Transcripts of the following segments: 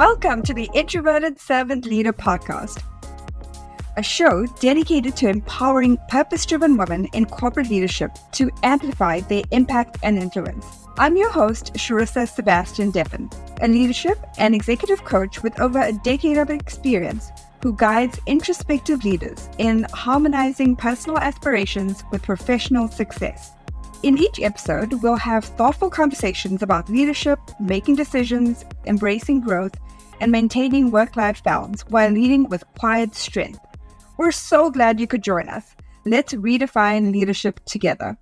Welcome to the Introverted Servant Leader Podcast, a show dedicated to empowering purpose-driven women in corporate leadership to amplify their impact and influence. I'm your host, Sharissa Sebastian Deppen, a leadership and executive coach with over a decade of experience who guides introspective leaders in harmonizing personal aspirations with professional success. In each episode, we'll have thoughtful conversations about leadership, making decisions, embracing growth, and maintaining work-life balance while leading with quiet strength. We're so glad you could join us. Let's redefine leadership together.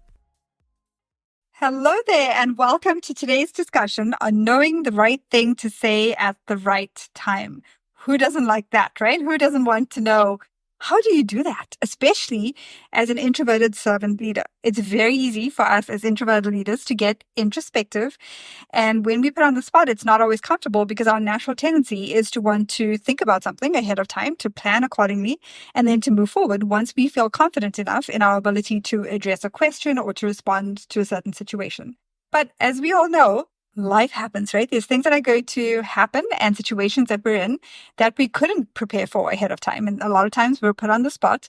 Hello there, and welcome to today's discussion on knowing the right thing to say at the right time. Who doesn't like that, right? Who doesn't want to know how do you do that, especially as an introverted servant leader? It's very easy for us as introverted leaders to get introspective. And when we put on the spot, it's not always comfortable because our natural tendency is to want to think about something ahead of time, to plan accordingly, and then to move forward once we feel confident enough in our ability to address a question or to respond to a certain situation. But as we all know, life happens, right? There's things that are going to happen and situations that we're in that we couldn't prepare for ahead of time. And a lot of times we're put on the spot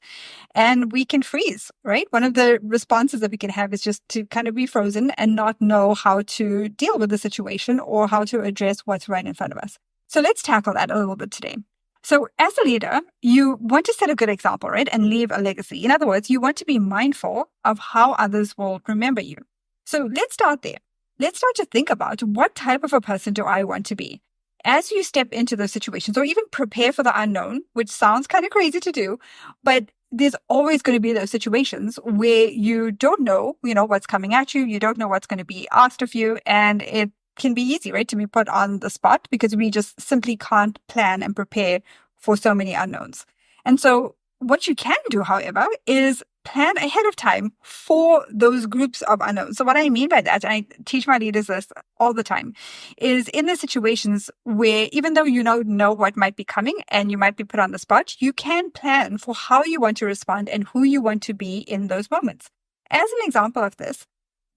and we can freeze, right? One of the responses that we can have is just to kind of be frozen and not know how to deal with the situation or how to address what's right in front of us. So let's tackle that a little bit today. So as a leader, you want to set a good example, right? And leave a legacy. In other words, you want to be mindful of how others will remember you. So let's start there. Let's start to think about what type of a person do I want to be? As you step into those situations or even prepare for the unknown, which sounds kind of crazy to do, but there's always going to be those situations where you don't know, what's coming at you. You don't know what's going to be asked of you. And it can be easy, right, to be put on the spot because we just simply can't plan and prepare for so many unknowns. And so what you can do, however, is plan ahead of time for those groups of unknowns. So what I mean by that, and I teach my leaders this all the time, is in the situations where even though you don't know what might be coming and you might be put on the spot, you can plan for how you want to respond and who you want to be in those moments. As an example of this,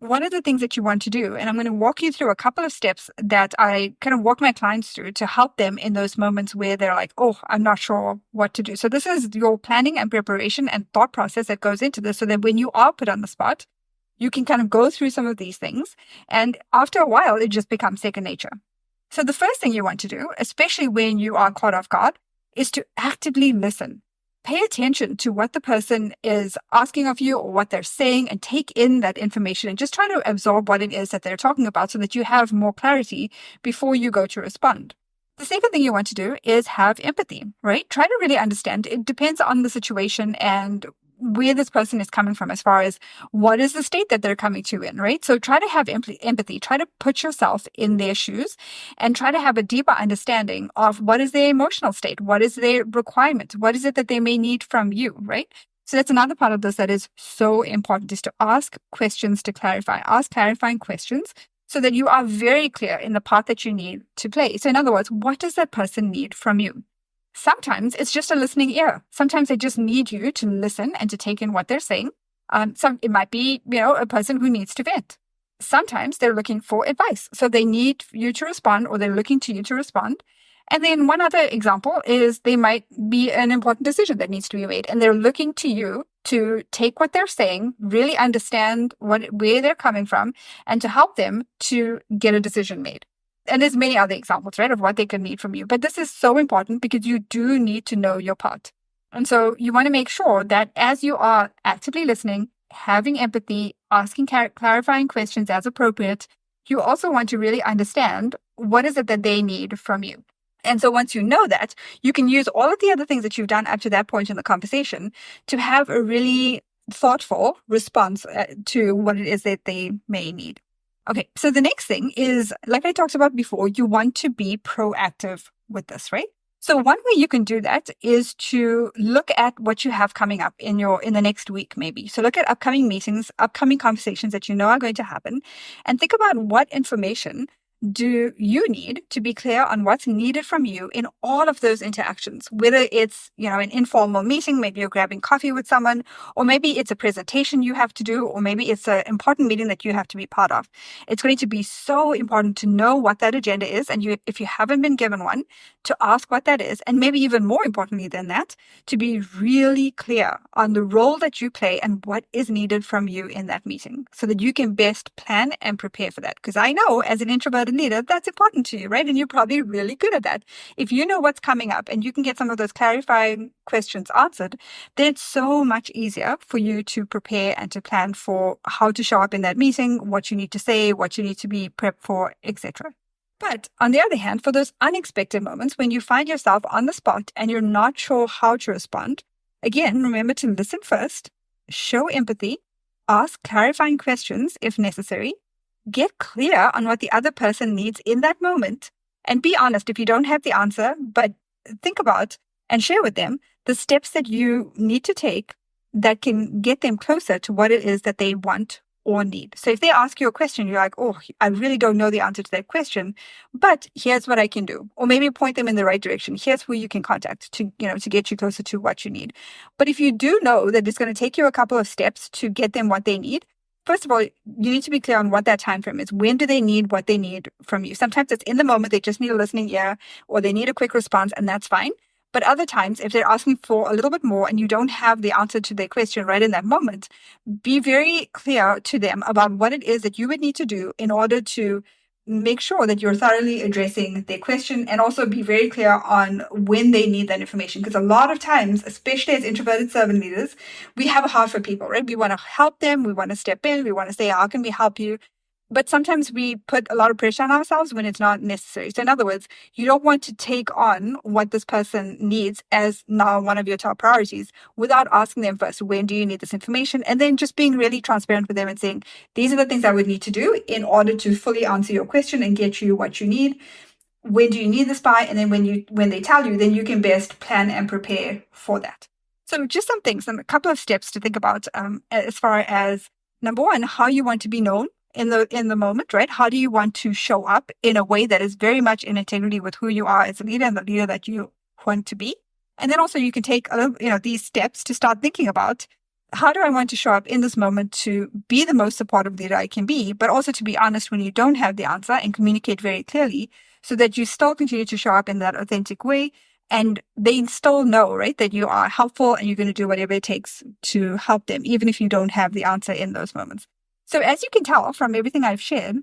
one of the things that you want to do, and I'm going to walk you through a couple of steps that I kind of walk my clients through to help them in those moments where they're like, oh, I'm not sure what to do. So this is your planning and preparation and thought process that goes into this so that when you are put on the spot, you can kind of go through some of these things. And after a while, it just becomes second nature. So the first thing you want to do, especially when you are caught off guard, is to actively listen. Pay attention to what the person is asking of you or what they're saying and take in that information and just try to absorb what it is that they're talking about so that you have more clarity before you go to respond. The second thing you want to do is have empathy, right? Try to really understand. It depends on the situation and where this person is coming from as far as what is the state that they're coming to in, right? So try to have empathy, try to put yourself in their shoes and try to have a deeper understanding of what is their emotional state, what is their requirement, what is it that they may need from you, right? So that's another part of this that is so important is to ask questions to clarify, ask clarifying questions so that you are very clear in the part that you need to play. So in other words, what does that person need from you? Sometimes it's just a listening ear. Sometimes they just need you to listen and to take in what they're saying. It might be, a person who needs to vent. Sometimes they're looking for advice. So they need you to respond or they're looking to you to respond. And then one other example is they might be an important decision that needs to be made. And they're looking to you to take what they're saying, really understand where they're coming from, and to help them to get a decision made. And there's many other examples, right, of what they can need from you. But this is so important because you do need to know your part. And so you want to make sure that as you are actively listening, having empathy, asking clarifying questions as appropriate, you also want to really understand what is it that they need from you. And so once you know that, you can use all of the other things that you've done up to that point in the conversation to have a really thoughtful response to what it is that they may need. Okay, so the next thing is, like I talked about before, you want to be proactive with this, right? So one way you can do that is to look at what you have coming up in the next week, maybe. So look at upcoming meetings, upcoming conversations that you know are going to happen, and think about what information do you need to be clear on what's needed from you in all of those interactions? Whether it's, an informal meeting, maybe you're grabbing coffee with someone, or maybe it's a presentation you have to do, or maybe it's an important meeting that you have to be part of. It's going to be so important to know what that agenda is. And if you haven't been given one, to ask what that is. And maybe even more importantly than that, to be really clear on the role that you play and what is needed from you in that meeting so that you can best plan and prepare for that. Because I know as an introverted leader, that's important to you, right? And you're probably really good at that. If you know what's coming up and you can get some of those clarifying questions answered, then it's so much easier for you to prepare and to plan for how to show up in that meeting, what you need to say, what you need to be prepped for, etc. But on the other hand, for those unexpected moments when you find yourself on the spot and you're not sure how to respond, again, remember to listen first, show empathy, ask clarifying questions if necessary, get clear on what the other person needs in that moment, and be honest if you don't have the answer, but think about and share with them the steps that you need to take that can get them closer to what it is that they want or need. So if they ask you a question, you're like, oh, I really don't know the answer to that question, but here's what I can do. Or maybe point them in the right direction. Here's who you can contact to get you closer to what you need. But if you do know that it's going to take you a couple of steps to get them what they need, first of all, you need to be clear on what that time frame is. When do they need what they need from you? Sometimes it's in the moment, they just need a listening ear or they need a quick response, and that's fine. But other times, if they're asking for a little bit more and you don't have the answer to their question right in that moment, be very clear to them about what it is that you would need to do in order to make sure that you're thoroughly addressing their question, and also be very clear on when they need that information. Because a lot of times, especially as introverted servant leaders, we have a heart for people, right? We want to help them. We want to step in. We want to say, how can we help you? But sometimes we put a lot of pressure on ourselves when it's not necessary. So in other words, you don't want to take on what this person needs as now one of your top priorities without asking them first, when do you need this information? And then just being really transparent with them and saying, these are the things I would need to do in order to fully answer your question and get you what you need. When do you need this by? And then when they tell you, then you can best plan and prepare for that. So just a couple of steps to think about as far as, number one, how you want to be known in the moment, right? How do you want to show up in a way that is very much in integrity with who you are as a leader and the leader that you want to be? And then also you can take these steps to start thinking about, how do I want to show up in this moment to be the most supportive leader I can be, but also to be honest when you don't have the answer and communicate very clearly so that you still continue to show up in that authentic way. And they still know, right, that you are helpful and you're going to do whatever it takes to help them, even if you don't have the answer in those moments. So as you can tell from everything I've shared,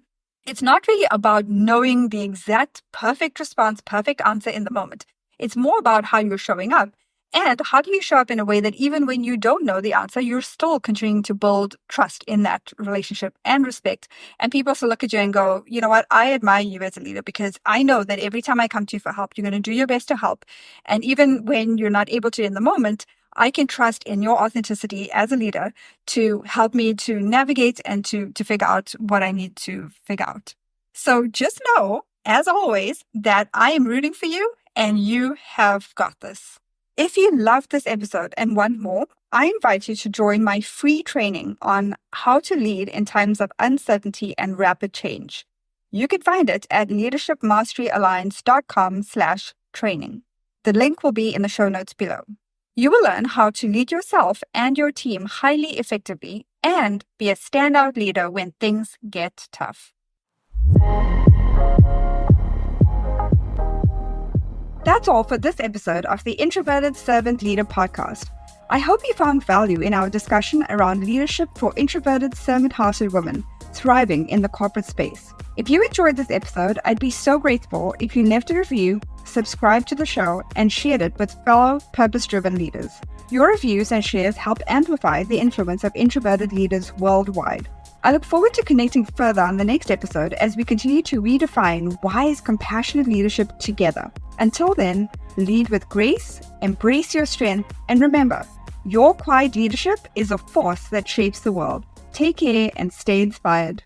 it's not really about knowing the exact perfect response, perfect answer in the moment. It's more about how you're showing up. And how do you show up in a way that even when you don't know the answer, you're still continuing to build trust in that relationship and respect. And people still look at you and go, you know what, I admire you as a leader because I know that every time I come to you for help, you're going to do your best to help. And even when you're not able to in the moment, I can trust in your authenticity as a leader to help me to navigate and to figure out what I need to figure out. So just know, as always, that I am rooting for you and you have got this. If you loved this episode and want more, I invite you to join my free training on how to lead in times of uncertainty and rapid change. You can find it at leadershipmasteryalliance.com/training. The link will be in the show notes below. You will learn how to lead yourself and your team highly effectively and be a standout leader when things get tough. That's all for this episode of the Introverted Servant Leader Podcast. I hope you found value in our discussion around leadership for introverted servant-hearted women thriving in the corporate space. If you enjoyed this episode, I'd be so grateful if you left a review, subscribed to the show, and shared it with fellow purpose-driven leaders. Your reviews and shares help amplify the influence of introverted leaders worldwide. I look forward to connecting further on the next episode as we continue to redefine wise, compassionate leadership together. Until then, lead with grace, embrace your strength, and remember, your quiet leadership is a force that shapes the world. Take care and stay inspired.